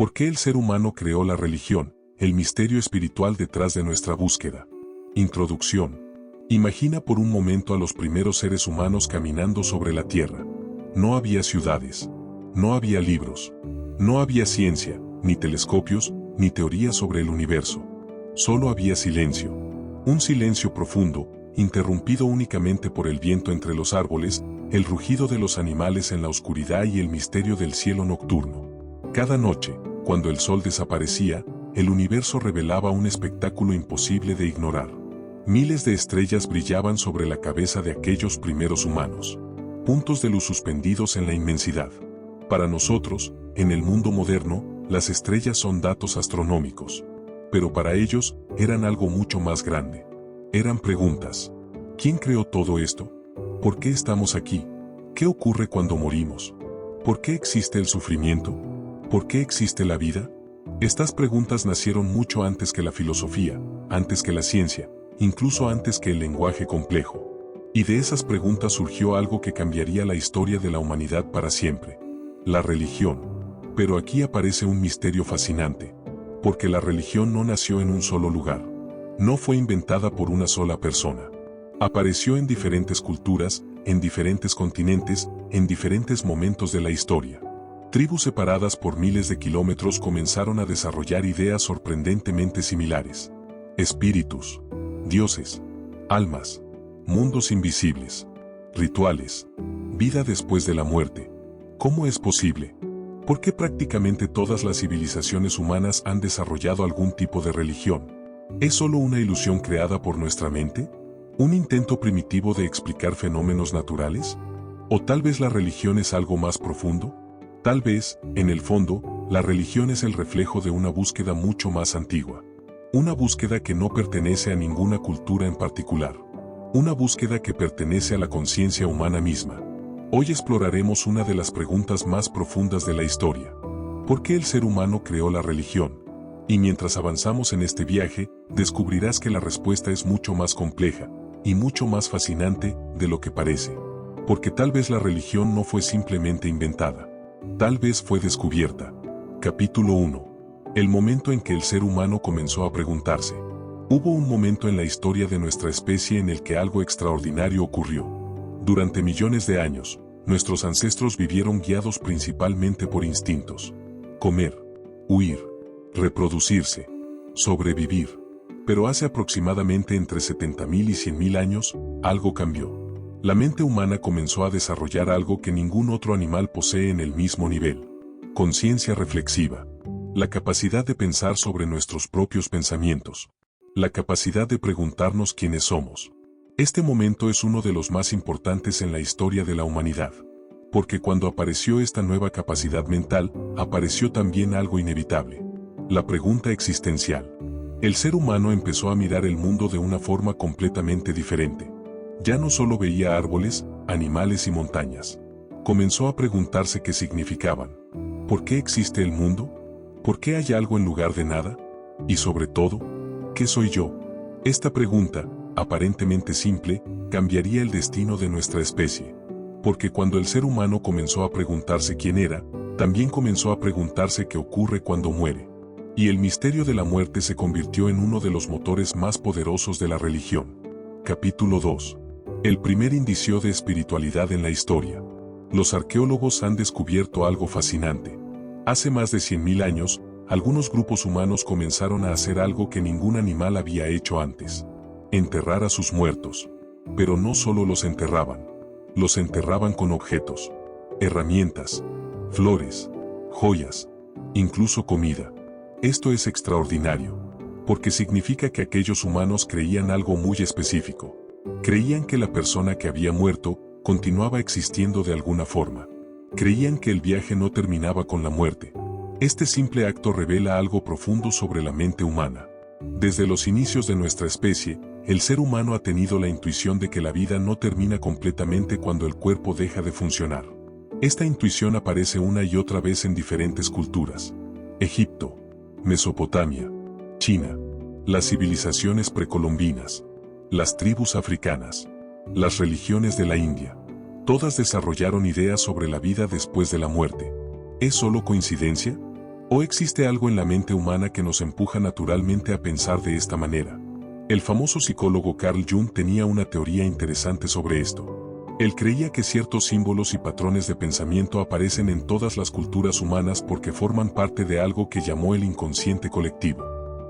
¿Por qué el ser humano creó la religión? El misterio espiritual detrás de nuestra búsqueda. Introducción. Imagina por un momento a los primeros seres humanos caminando sobre la tierra. No había ciudades. No había libros. No había ciencia, ni telescopios, ni teorías sobre el universo. Solo había silencio. Un silencio profundo, interrumpido únicamente por el viento entre los árboles, el rugido de los animales en la oscuridad y el misterio del cielo nocturno. Cada noche, cuando el sol desaparecía, el universo revelaba un espectáculo imposible de ignorar. Miles de estrellas brillaban sobre la cabeza de aquellos primeros humanos. Puntos de luz suspendidos en la inmensidad. Para nosotros, en el mundo moderno, las estrellas son datos astronómicos. Pero para ellos, eran algo mucho más grande. Eran preguntas. ¿Quién creó todo esto? ¿Por qué estamos aquí? ¿Qué ocurre cuando morimos? ¿Por qué existe el sufrimiento? ¿Por qué existe la vida? Estas preguntas nacieron mucho antes que la filosofía, antes que la ciencia, incluso antes que el lenguaje complejo. Y de esas preguntas surgió algo que cambiaría la historia de la humanidad para siempre. La religión. Pero aquí aparece un misterio fascinante. Porque la religión no nació en un solo lugar. No fue inventada por una sola persona. Apareció en diferentes culturas, en diferentes continentes, en diferentes momentos de la historia. Tribus separadas por miles de kilómetros comenzaron a desarrollar ideas sorprendentemente similares. Espíritus, dioses, almas, mundos invisibles, rituales, vida después de la muerte. ¿Cómo es posible? ¿Por qué prácticamente todas las civilizaciones humanas han desarrollado algún tipo de religión? ¿Es solo una ilusión creada por nuestra mente? ¿Un intento primitivo de explicar fenómenos naturales? ¿O tal vez la religión es algo más profundo? Tal vez, en el fondo, la religión es el reflejo de una búsqueda mucho más antigua. Una búsqueda que no pertenece a ninguna cultura en particular. Una búsqueda que pertenece a la conciencia humana misma. Hoy exploraremos una de las preguntas más profundas de la historia. ¿Por qué el ser humano creó la religión? Y mientras avanzamos en este viaje, descubrirás que la respuesta es mucho más compleja y mucho más fascinante de lo que parece. Porque tal vez la religión no fue simplemente inventada. Tal vez fue descubierta. Capítulo 1. El momento en que el ser humano comenzó a preguntarse. Hubo un momento en la historia de nuestra especie en el que algo extraordinario ocurrió. Durante millones de años, nuestros ancestros vivieron guiados principalmente por instintos. Comer, huir, reproducirse, sobrevivir. Pero hace aproximadamente entre 70.000 y 100.000 años, algo cambió. La mente humana comenzó a desarrollar algo que ningún otro animal posee en el mismo nivel. Conciencia reflexiva. La capacidad de pensar sobre nuestros propios pensamientos. La capacidad de preguntarnos quiénes somos. Este momento es uno de los más importantes en la historia de la humanidad. Porque cuando apareció esta nueva capacidad mental, apareció también algo inevitable. La pregunta existencial. El ser humano empezó a mirar el mundo de una forma completamente diferente. Ya no solo veía árboles, animales y montañas. Comenzó a preguntarse qué significaban. ¿Por qué existe el mundo? ¿Por qué hay algo en lugar de nada? Y sobre todo, ¿qué soy yo? Esta pregunta, aparentemente simple, cambiaría el destino de nuestra especie. Porque cuando el ser humano comenzó a preguntarse quién era, también comenzó a preguntarse qué ocurre cuando muere. Y el misterio de la muerte se convirtió en uno de los motores más poderosos de la religión. Capítulo 2. El primer indicio de espiritualidad en la historia. Los arqueólogos han descubierto algo fascinante. Hace más de 100.000 años, algunos grupos humanos comenzaron a hacer algo que ningún animal había hecho antes. Enterrar a sus muertos. Pero no solo los enterraban con objetos, herramientas, flores, joyas, incluso comida. Esto es extraordinario, porque significa que aquellos humanos creían algo muy específico. Creían que la persona que había muerto continuaba existiendo de alguna forma. Creían que el viaje no terminaba con la muerte. Este simple acto revela algo profundo sobre la mente humana. Desde los inicios de nuestra especie, el ser humano ha tenido la intuición de que la vida no termina completamente cuando el cuerpo deja de funcionar. Esta intuición aparece una y otra vez en diferentes culturas. Egipto, Mesopotamia, China, las civilizaciones precolombinas, las tribus africanas, las religiones de la India. Todas desarrollaron ideas sobre la vida después de la muerte. ¿Es solo coincidencia? ¿O existe algo en la mente humana que nos empuja naturalmente a pensar de esta manera? El famoso psicólogo Carl Jung tenía una teoría interesante sobre esto. Él creía que ciertos símbolos y patrones de pensamiento aparecen en todas las culturas humanas porque forman parte de algo que llamó el inconsciente colectivo.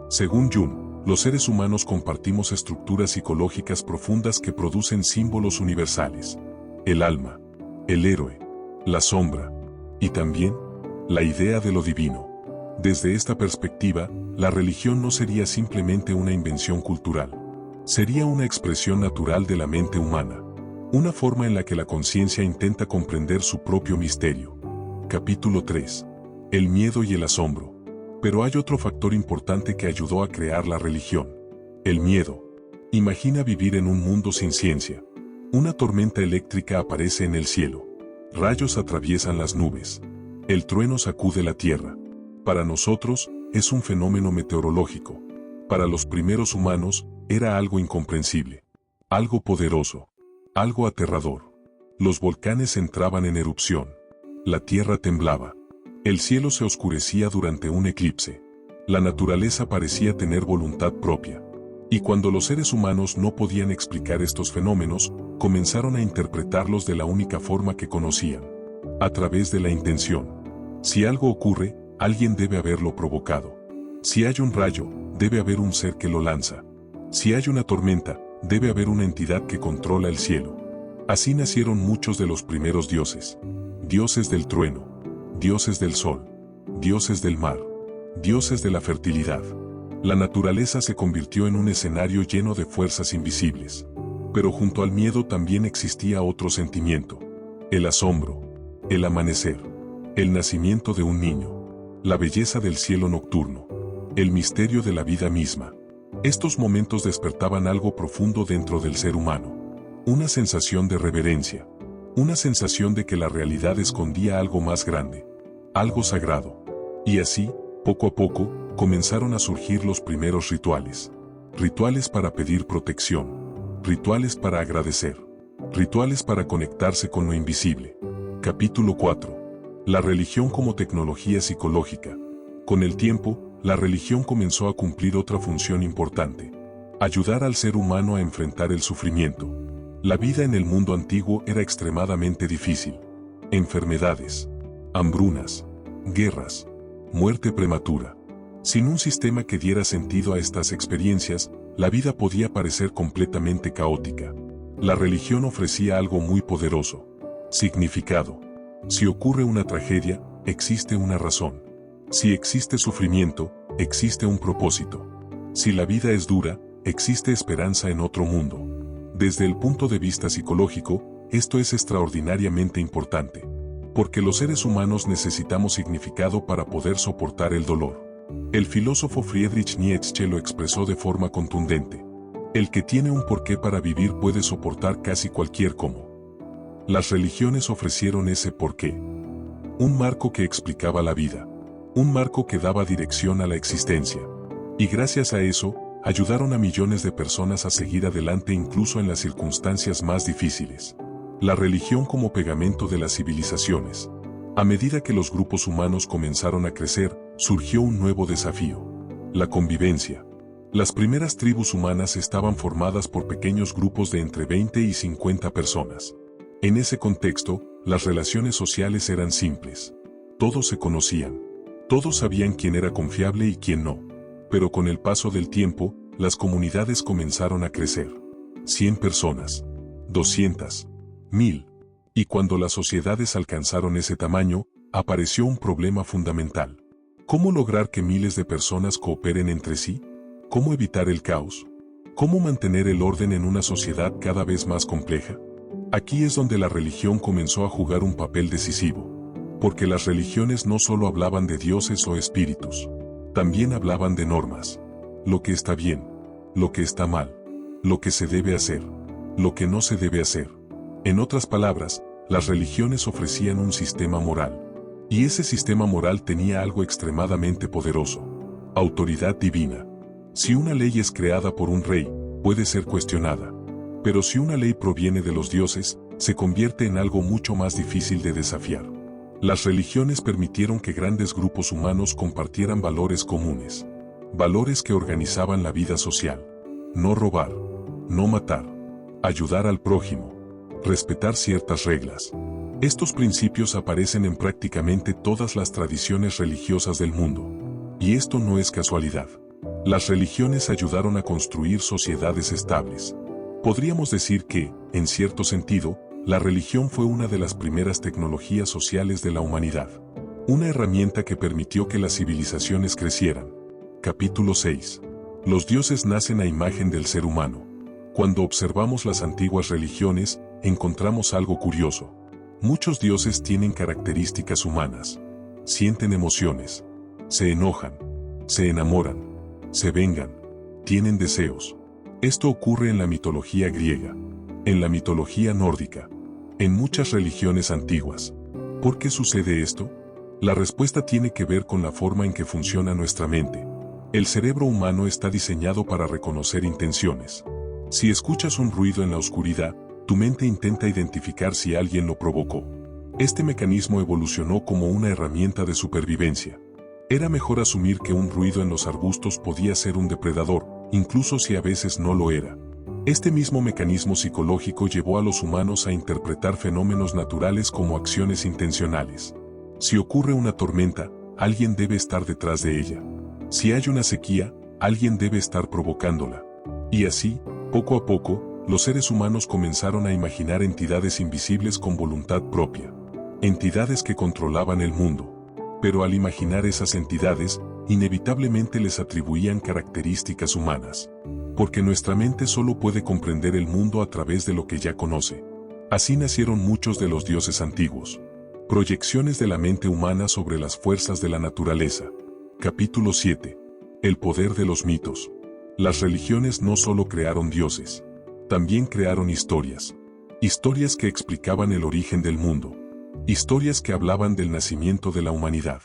Según Jung, los seres humanos compartimos estructuras psicológicas profundas que producen símbolos universales. El alma, el héroe, la sombra, y también la idea de lo divino. Desde esta perspectiva, la religión no sería simplemente una invención cultural. Sería una expresión natural de la mente humana. Una forma en la que la conciencia intenta comprender su propio misterio. Capítulo 3. El miedo y el asombro. Pero hay otro factor importante que ayudó a crear la religión. El miedo. Imagina vivir en un mundo sin ciencia. Una tormenta eléctrica aparece en el cielo. Rayos atraviesan las nubes. El trueno sacude la tierra. Para nosotros, es un fenómeno meteorológico. Para los primeros humanos, era algo incomprensible. Algo poderoso. Algo aterrador. Los volcanes entraban en erupción. La tierra temblaba. El cielo se oscurecía durante un eclipse. La naturaleza parecía tener voluntad propia. Y cuando los seres humanos no podían explicar estos fenómenos, comenzaron a interpretarlos de la única forma que conocían. A través de la intención. Si algo ocurre, alguien debe haberlo provocado. Si hay un rayo, debe haber un ser que lo lanza. Si hay una tormenta, debe haber una entidad que controla el cielo. Así nacieron muchos de los primeros dioses. Dioses del trueno, dioses del sol, dioses del mar, dioses de la fertilidad. La naturaleza se convirtió en un escenario lleno de fuerzas invisibles. Pero junto al miedo también existía otro sentimiento. El asombro, el amanecer, el nacimiento de un niño. La belleza del cielo nocturno, el misterio de la vida misma. Estos momentos despertaban algo profundo dentro del ser humano. Una sensación de reverencia. Una sensación de que la realidad escondía algo más grande. Algo sagrado. Y así, poco a poco, comenzaron a surgir los primeros rituales. Rituales para pedir protección. Rituales para agradecer. Rituales para conectarse con lo invisible. Capítulo 4. La religión como tecnología psicológica. Con el tiempo, la religión comenzó a cumplir otra función importante. Ayudar al ser humano a enfrentar el sufrimiento. La vida en el mundo antiguo era extremadamente difícil. Enfermedades, hambrunas, guerras, muerte prematura. Sin un sistema que diera sentido a estas experiencias, la vida podía parecer completamente caótica. La religión ofrecía algo muy poderoso. Significado. Si ocurre una tragedia, existe una razón. Si existe sufrimiento, existe un propósito. Si la vida es dura, existe esperanza en otro mundo. Desde el punto de vista psicológico, esto es extraordinariamente importante. Porque los seres humanos necesitamos significado para poder soportar el dolor. El filósofo Friedrich Nietzsche lo expresó de forma contundente. El que tiene un porqué para vivir puede soportar casi cualquier cómo. Las religiones ofrecieron ese porqué. Un marco que explicaba la vida. Un marco que daba dirección a la existencia. Y gracias a eso, ayudaron a millones de personas a seguir adelante incluso en las circunstancias más difíciles. La religión como pegamento de las civilizaciones. A medida que los grupos humanos comenzaron a crecer, surgió un nuevo desafío. La convivencia. Las primeras tribus humanas estaban formadas por pequeños grupos de entre 20 y 50 personas. En ese contexto, las relaciones sociales eran simples. Todos se conocían. Todos sabían quién era confiable y quién no. Pero con el paso del tiempo, las comunidades comenzaron a crecer. 100 personas. 200. 1000. Y cuando las sociedades alcanzaron ese tamaño, apareció un problema fundamental. ¿Cómo lograr que miles de personas cooperen entre sí? ¿Cómo evitar el caos? ¿Cómo mantener el orden en una sociedad cada vez más compleja? Aquí es donde la religión comenzó a jugar un papel decisivo. Porque las religiones no solo hablaban de dioses o espíritus. También hablaban de normas. Lo que está bien, lo que está mal, lo que se debe hacer, lo que no se debe hacer. En otras palabras, las religiones ofrecían un sistema moral. Y ese sistema moral tenía algo extremadamente poderoso. Autoridad divina. Si una ley es creada por un rey, puede ser cuestionada. Pero si una ley proviene de los dioses, se convierte en algo mucho más difícil de desafiar. Las religiones permitieron que grandes grupos humanos compartieran valores comunes, valores que organizaban la vida social. No robar, no matar, ayudar al prójimo, respetar ciertas reglas. Estos principios aparecen en prácticamente todas las tradiciones religiosas del mundo. Y esto no es casualidad. Las religiones ayudaron a construir sociedades estables. Podríamos decir que, en cierto sentido, la religión fue una de las primeras tecnologías sociales de la humanidad. Una herramienta que permitió que las civilizaciones crecieran. Capítulo 6. Los dioses nacen a imagen del ser humano. Cuando observamos las antiguas religiones, encontramos algo curioso. Muchos dioses tienen características humanas. Sienten emociones. Se enojan. Se enamoran. Se vengan. Tienen deseos. Esto ocurre en la mitología griega. En la mitología nórdica. En muchas religiones antiguas. ¿Por qué sucede esto? La respuesta tiene que ver con la forma en que funciona nuestra mente. El cerebro humano está diseñado para reconocer intenciones. Si escuchas un ruido en la oscuridad, tu mente intenta identificar si alguien lo provocó. Este mecanismo evolucionó como una herramienta de supervivencia. Era mejor asumir que un ruido en los arbustos podía ser un depredador, incluso si a veces no lo era. Este mismo mecanismo psicológico llevó a los humanos a interpretar fenómenos naturales como acciones intencionales. Si ocurre una tormenta, alguien debe estar detrás de ella. Si hay una sequía, alguien debe estar provocándola. Y así, poco a poco, los seres humanos comenzaron a imaginar entidades invisibles con voluntad propia. Entidades que controlaban el mundo. Pero al imaginar esas entidades, inevitablemente les atribuían características humanas. Porque nuestra mente solo puede comprender el mundo a través de lo que ya conoce. Así nacieron muchos de los dioses antiguos. Proyecciones de la mente humana sobre las fuerzas de la naturaleza. Capítulo 7. El poder de los mitos. Las religiones no solo crearon dioses, también crearon historias. Historias que explicaban el origen del mundo. Historias que hablaban del nacimiento de la humanidad.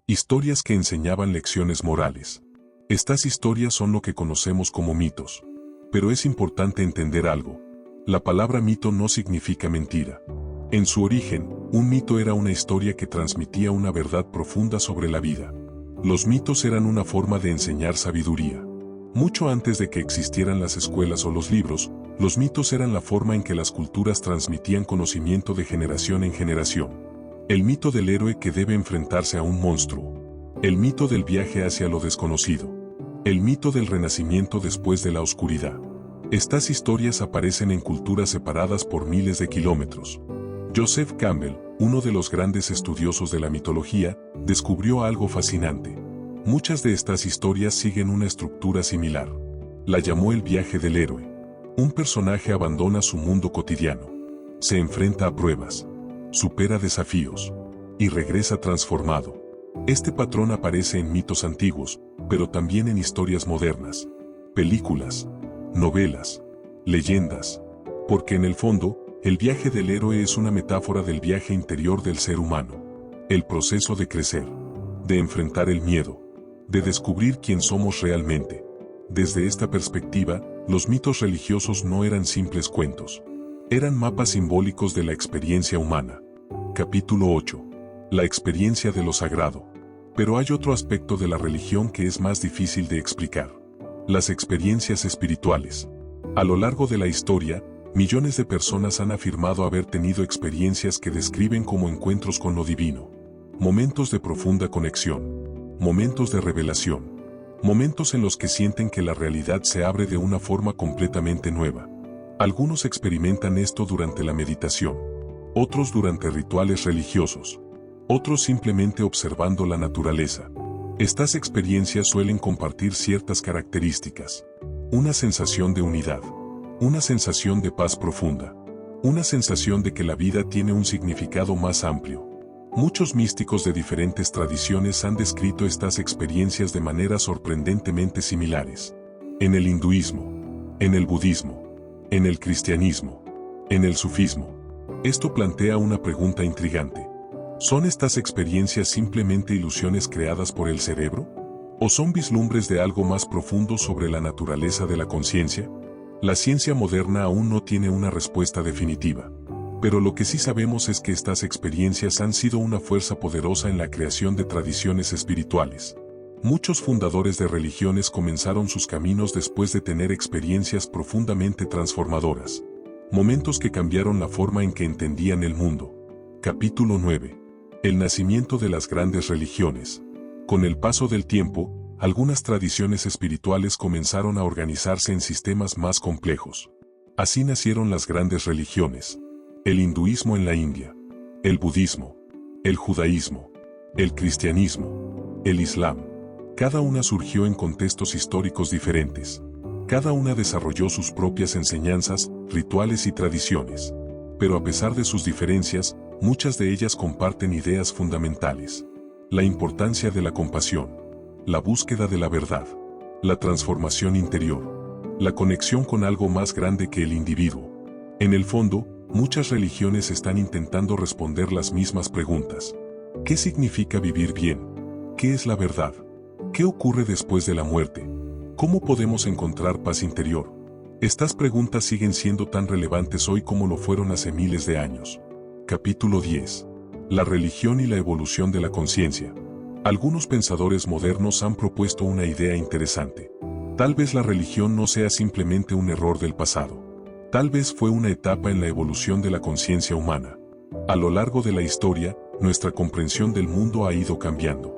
Historias que enseñaban lecciones morales. Estas historias son lo que conocemos como mitos. Pero es importante entender algo. La palabra mito no significa mentira. En su origen, un mito era una historia que transmitía una verdad profunda sobre la vida. Los mitos eran una forma de enseñar sabiduría. Mucho antes de que existieran las escuelas o los libros, los mitos eran la forma en que las culturas transmitían conocimiento de generación en generación. El mito del héroe que debe enfrentarse a un monstruo. El mito del viaje hacia lo desconocido. El mito del renacimiento después de la oscuridad. Estas historias aparecen en culturas separadas por miles de kilómetros. Joseph Campbell, uno de los grandes estudiosos de la mitología, descubrió algo fascinante. Muchas de estas historias siguen una estructura similar. La llamó el viaje del héroe. Un personaje abandona su mundo cotidiano. Se enfrenta a pruebas. Supera desafíos. Y regresa transformado. Este patrón aparece en mitos antiguos, pero también en historias modernas. Películas. Novelas. Leyendas. Porque en el fondo, el viaje del héroe es una metáfora del viaje interior del ser humano. El proceso de crecer. De enfrentar el miedo. De descubrir quién somos realmente. Desde esta perspectiva, los mitos religiosos no eran simples cuentos. Eran mapas simbólicos de la experiencia humana. Capítulo 8. La experiencia de lo sagrado. Pero hay otro aspecto de la religión que es más difícil de explicar. Las experiencias espirituales. A lo largo de la historia, millones de personas han afirmado haber tenido experiencias que describen como encuentros con lo divino. Momentos de profunda conexión. Momentos de revelación. Momentos en los que sienten que la realidad se abre de una forma completamente nueva. Algunos experimentan esto durante la meditación. Otros durante rituales religiosos. Otros simplemente observando la naturaleza. Estas experiencias suelen compartir ciertas características. Una sensación de unidad. Una sensación de paz profunda. Una sensación de que la vida tiene un significado más amplio. Muchos místicos de diferentes tradiciones han descrito estas experiencias de maneras sorprendentemente similares. En el hinduismo, en el budismo, en el cristianismo, en el sufismo. Esto plantea una pregunta intrigante. ¿Son estas experiencias simplemente ilusiones creadas por el cerebro? ¿O son vislumbres de algo más profundo sobre la naturaleza de la conciencia? La ciencia moderna aún no tiene una respuesta definitiva. Pero lo que sí sabemos es que estas experiencias han sido una fuerza poderosa en la creación de tradiciones espirituales. Muchos fundadores de religiones comenzaron sus caminos después de tener experiencias profundamente transformadoras. Momentos que cambiaron la forma en que entendían el mundo. Capítulo 9. El nacimiento de las grandes religiones. Con el paso del tiempo, algunas tradiciones espirituales comenzaron a organizarse en sistemas más complejos. Así nacieron las grandes religiones. El hinduismo en la India, el budismo, el judaísmo, el cristianismo, el islam. Cada una surgió en contextos históricos diferentes. Cada una desarrolló sus propias enseñanzas, rituales y tradiciones. Pero a pesar de sus diferencias, muchas de ellas comparten ideas fundamentales. La importancia de la compasión, la búsqueda de la verdad, la transformación interior, la conexión con algo más grande que el individuo. En el fondo, muchas religiones están intentando responder las mismas preguntas. ¿Qué significa vivir bien? ¿Qué es la verdad? ¿Qué ocurre después de la muerte? ¿Cómo podemos encontrar paz interior? Estas preguntas siguen siendo tan relevantes hoy como lo fueron hace miles de años. Capítulo 10. La religión y la evolución de la conciencia. Algunos pensadores modernos han propuesto una idea interesante. Tal vez la religión no sea simplemente un error del pasado. Tal vez fue una etapa en la evolución de la conciencia humana. A lo largo de la historia, nuestra comprensión del mundo ha ido cambiando.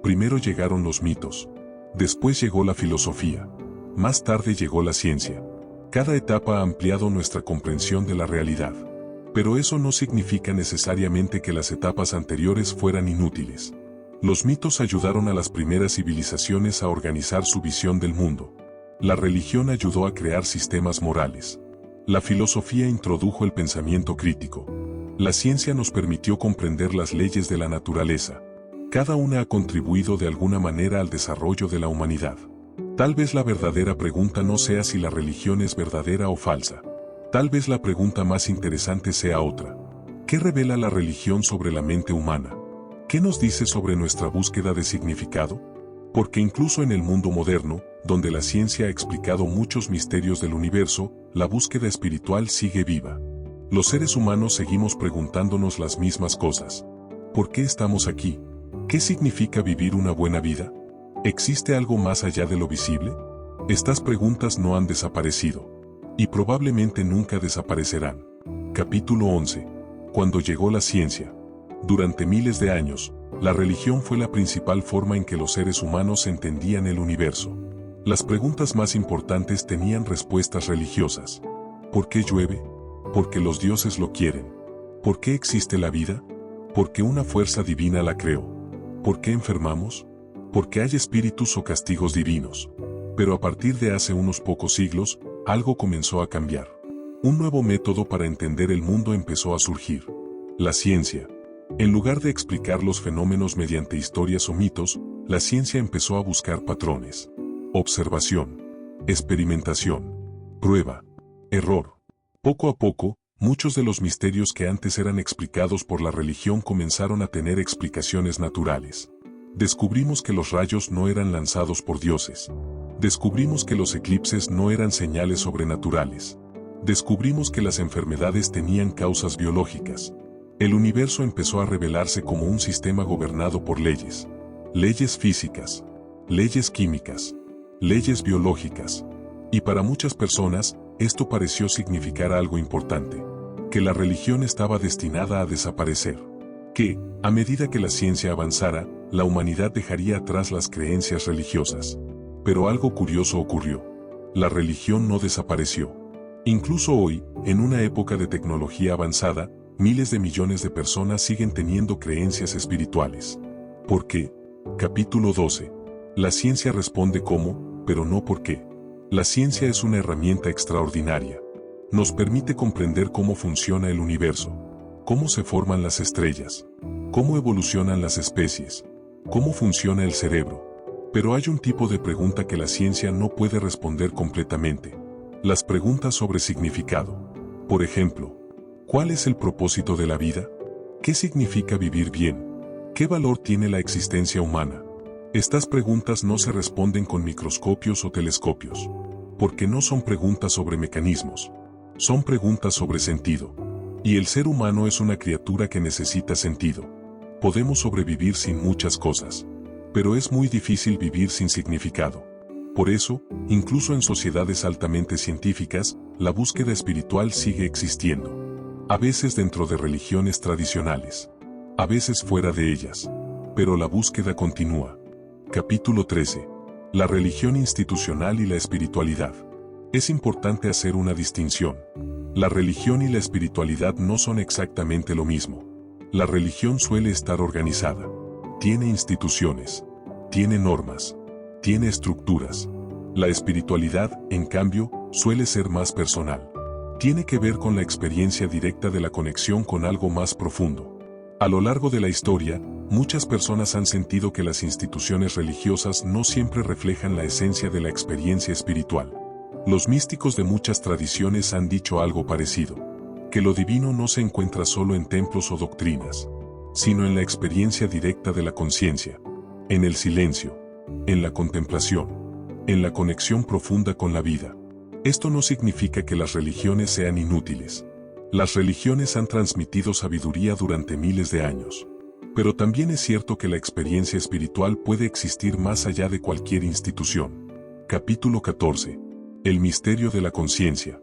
Primero llegaron los mitos. Después llegó la filosofía. Más tarde llegó la ciencia. Cada etapa ha ampliado nuestra comprensión de la realidad. Pero eso no significa necesariamente que las etapas anteriores fueran inútiles. Los mitos ayudaron a las primeras civilizaciones a organizar su visión del mundo. La religión ayudó a crear sistemas morales. La filosofía introdujo el pensamiento crítico. La ciencia nos permitió comprender las leyes de la naturaleza. Cada una ha contribuido de alguna manera al desarrollo de la humanidad. Tal vez la verdadera pregunta no sea si la religión es verdadera o falsa. Tal vez la pregunta más interesante sea otra. ¿Qué revela la religión sobre la mente humana? ¿Qué nos dice sobre nuestra búsqueda de significado? Porque incluso en el mundo moderno, donde la ciencia ha explicado muchos misterios del universo, la búsqueda espiritual sigue viva. Los seres humanos seguimos preguntándonos las mismas cosas. ¿Por qué estamos aquí? ¿Qué significa vivir una buena vida? ¿Existe algo más allá de lo visible? Estas preguntas no han desaparecido. Y probablemente nunca desaparecerán. Capítulo 11. Cuando llegó la ciencia. Durante miles de años, la religión fue la principal forma en que los seres humanos entendían el universo. Las preguntas más importantes tenían respuestas religiosas. ¿Por qué llueve? Porque los dioses lo quieren. ¿Por qué existe la vida? Porque una fuerza divina la creó. ¿Por qué enfermamos? Porque hay espíritus o castigos divinos. Pero a partir de hace unos pocos siglos, algo comenzó a cambiar. Un nuevo método para entender el mundo empezó a surgir. La ciencia. En lugar de explicar los fenómenos mediante historias o mitos, la ciencia empezó a buscar patrones. Observación. Experimentación. Prueba. Error. Poco a poco, muchos de los misterios que antes eran explicados por la religión comenzaron a tener explicaciones naturales. Descubrimos que los rayos no eran lanzados por dioses. Descubrimos que los eclipses no eran señales sobrenaturales. Descubrimos que las enfermedades tenían causas biológicas. El universo empezó a revelarse como un sistema gobernado por leyes. Leyes físicas, leyes químicas, leyes biológicas. Y para muchas personas, esto pareció significar algo importante. Que la religión estaba destinada a desaparecer. Que, a medida que la ciencia avanzara, la humanidad dejaría atrás las creencias religiosas. Pero algo curioso ocurrió. La religión no desapareció. Incluso hoy, en una época de tecnología avanzada, miles de millones de personas siguen teniendo creencias espirituales. ¿Por qué? Capítulo 12. La ciencia responde cómo, pero no por qué. La ciencia es una herramienta extraordinaria. Nos permite comprender cómo funciona el universo, cómo se forman las estrellas, cómo evolucionan las especies, cómo funciona el cerebro. Pero hay un tipo de pregunta que la ciencia no puede responder completamente. Las preguntas sobre significado. Por ejemplo, ¿cuál es el propósito de la vida? ¿Qué significa vivir bien? ¿Qué valor tiene la existencia humana? Estas preguntas no se responden con microscopios o telescopios, porque no son preguntas sobre mecanismos, son preguntas sobre sentido. Y el ser humano es una criatura que necesita sentido. Podemos sobrevivir sin muchas cosas, pero es muy difícil vivir sin significado. Por eso, incluso en sociedades altamente científicas, la búsqueda espiritual sigue existiendo. A veces dentro de religiones tradicionales, a veces fuera de ellas, pero la búsqueda continúa. Capítulo 13. La religión institucional y la espiritualidad. Es importante hacer una distinción. La religión y la espiritualidad no son exactamente lo mismo. La religión suele estar organizada. Tiene instituciones. Tiene normas. Tiene estructuras. La espiritualidad, en cambio, suele ser más personal. Tiene que ver con la experiencia directa de la conexión con algo más profundo. A lo largo de la historia, muchas personas han sentido que las instituciones religiosas no siempre reflejan la esencia de la experiencia espiritual. Los místicos de muchas tradiciones han dicho algo parecido, que lo divino no se encuentra solo en templos o doctrinas, sino en la experiencia directa de la conciencia, en el silencio, en la contemplación, en la conexión profunda con la vida. Esto no significa que las religiones sean inútiles. Las religiones han transmitido sabiduría durante miles de años. Pero también es cierto que la experiencia espiritual puede existir más allá de cualquier institución. Capítulo 14. El misterio de la conciencia.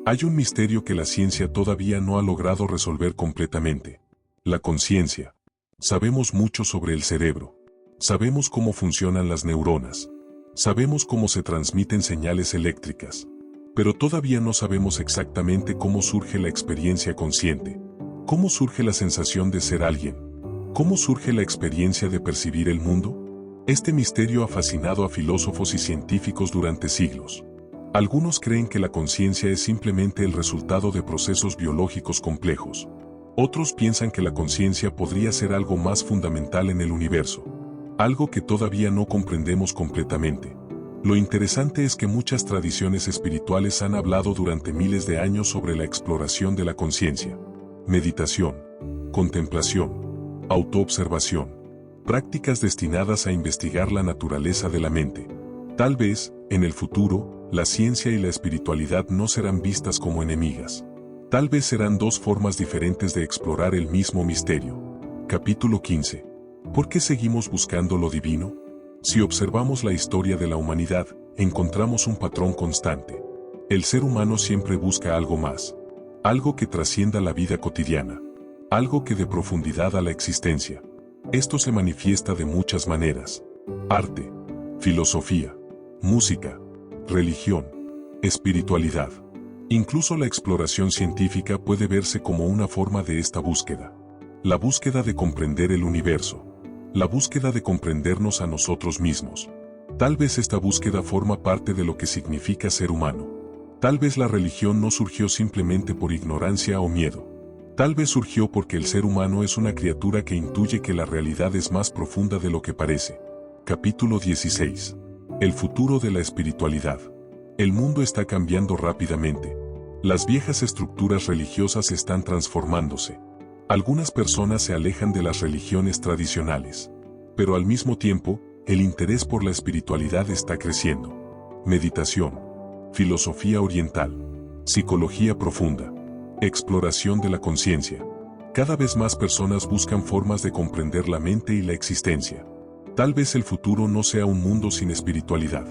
Hay un misterio que la ciencia todavía no ha logrado resolver completamente. La conciencia. Sabemos mucho sobre el cerebro. Sabemos cómo funcionan las neuronas. Sabemos cómo se transmiten señales eléctricas. Pero todavía no sabemos exactamente cómo surge la experiencia consciente. ¿Cómo surge la sensación de ser alguien? ¿Cómo surge la experiencia de percibir el mundo? Este misterio ha fascinado a filósofos y científicos durante siglos. Algunos creen que la conciencia es simplemente el resultado de procesos biológicos complejos. Otros piensan que la conciencia podría ser algo más fundamental en el universo. Algo que todavía no comprendemos completamente. Lo interesante es que muchas tradiciones espirituales han hablado durante miles de años sobre la exploración de la conciencia. Meditación, contemplación, autoobservación, prácticas destinadas a investigar la naturaleza de la mente. Tal vez, en el futuro, la ciencia y la espiritualidad no serán vistas como enemigas. Tal vez serán dos formas diferentes de explorar el mismo misterio. Capítulo 15. ¿Por qué seguimos buscando lo divino? Si observamos la historia de la humanidad, encontramos un patrón constante. El ser humano siempre busca algo más. Algo que trascienda la vida cotidiana. Algo que dé profundidad a la existencia. Esto se manifiesta de muchas maneras. Arte, filosofía, música, religión, espiritualidad. Incluso la exploración científica puede verse como una forma de esta búsqueda. La búsqueda de comprender el universo. La búsqueda de comprendernos a nosotros mismos. Tal vez esta búsqueda forma parte de lo que significa ser humano. Tal vez la religión no surgió simplemente por ignorancia o miedo. Tal vez surgió porque el ser humano es una criatura que intuye que la realidad es más profunda de lo que parece. Capítulo 16. El futuro de la espiritualidad. El mundo está cambiando rápidamente. Las viejas estructuras religiosas están transformándose. Algunas personas se alejan de las religiones tradicionales. Pero al mismo tiempo, el interés por la espiritualidad está creciendo. Meditación, filosofía oriental, psicología profunda, exploración de la conciencia. Cada vez más personas buscan formas de comprender la mente y la existencia. Tal vez el futuro no sea un mundo sin espiritualidad.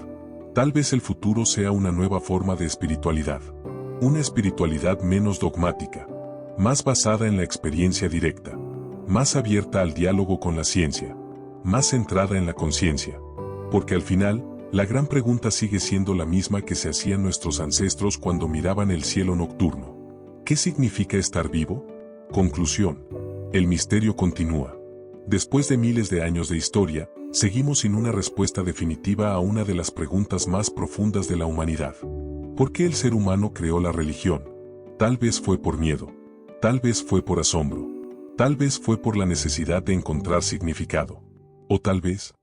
Tal vez el futuro sea una nueva forma de espiritualidad. Una espiritualidad menos dogmática, más basada en la experiencia directa, más abierta al diálogo con la ciencia, más centrada en la conciencia. Porque al final, la gran pregunta sigue siendo la misma que se hacían nuestros ancestros cuando miraban el cielo nocturno. ¿Qué significa estar vivo? Conclusión. El misterio continúa. Después de miles de años de historia, seguimos sin una respuesta definitiva a una de las preguntas más profundas de la humanidad. ¿Por qué el ser humano creó la religión? Tal vez fue por miedo. Tal vez fue por asombro. Tal vez fue por la necesidad de encontrar significado. O tal vez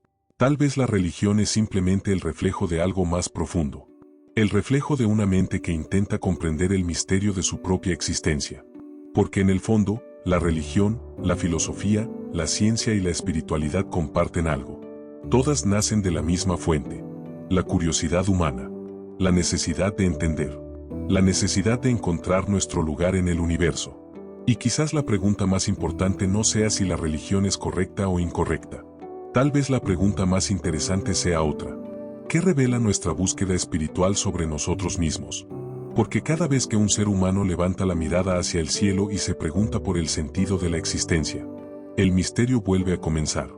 la religión es simplemente el reflejo de algo más profundo. El reflejo de una mente que intenta comprender el misterio de su propia existencia. Porque en el fondo, la religión, la filosofía, la ciencia y la espiritualidad comparten algo. Todas nacen de la misma fuente. La curiosidad humana. La necesidad de entender. La necesidad de encontrar nuestro lugar en el universo. Y quizás la pregunta más importante no sea si la religión es correcta o incorrecta. Tal vez la pregunta más interesante sea otra. ¿Qué revela nuestra búsqueda espiritual sobre nosotros mismos? Porque cada vez que un ser humano levanta la mirada hacia el cielo y se pregunta por el sentido de la existencia, el misterio vuelve a comenzar.